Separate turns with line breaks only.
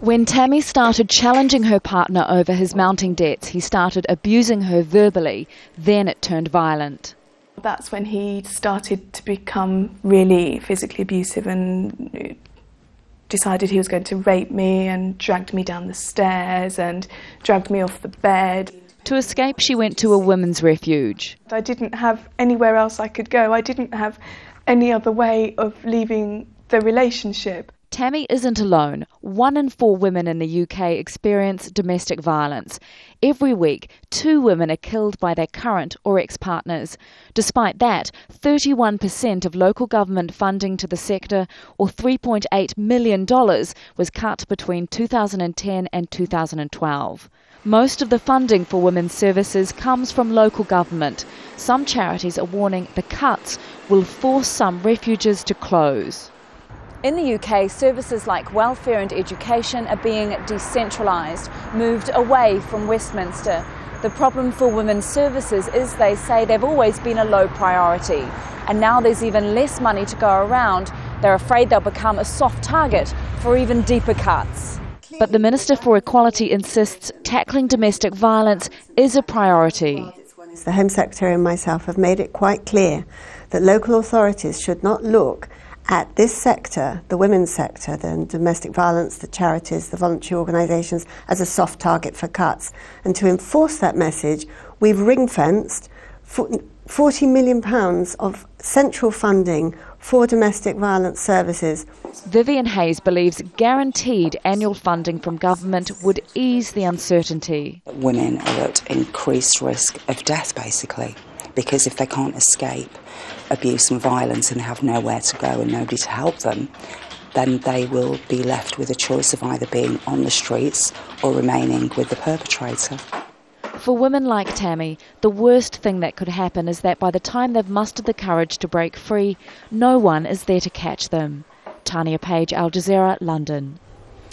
When Tammy started challenging her partner over his mounting debts, he started abusing her verbally. Then it turned violent.
That's when he started to become really physically abusive and decided he was going to rape me and dragged me down the stairs and dragged me off the bed.
To escape, she went to a women's refuge.
I didn't have anywhere else I could go. I didn't have any other way of leaving the relationship.
Tammy isn't alone. 1 in 4 women in the UK experience domestic violence. Every week, 2 women are killed by their current or ex-partners. Despite that, 31% of local government funding to the sector, or $3.8 million, was cut between 2010 and 2012. Most of the funding for women's services comes from local government. Some charities are warning the cuts will force some refuges to close. In the UK, services like welfare and education are being decentralised, moved away from Westminster. The problem for women's services is, they say, they've always been a low priority. And now there's even less money to go around. They're afraid they'll become a soft target for even deeper cuts. But the Minister for Equality insists tackling domestic violence is a priority.
The Home Secretary and myself have made it quite clear that local authorities should not look at this sector, the women's sector, the domestic violence, the charities, the voluntary organisations, as a soft target for cuts. And to enforce that message, we've ring-fenced £40 million of central funding for domestic violence services.
Vivienne Hayes believes guaranteed annual funding from government would ease the uncertainty.
Women are at increased risk of death, basically, because if they can't escape abuse and violence and have nowhere to go and nobody to help them, then they will be left with a choice of either being on the streets or remaining with the perpetrator.
For women like Tammy, the worst thing that could happen is that by the time they've mustered the courage to break free, no one is there to catch them. Tania Page, Al Jazeera, London.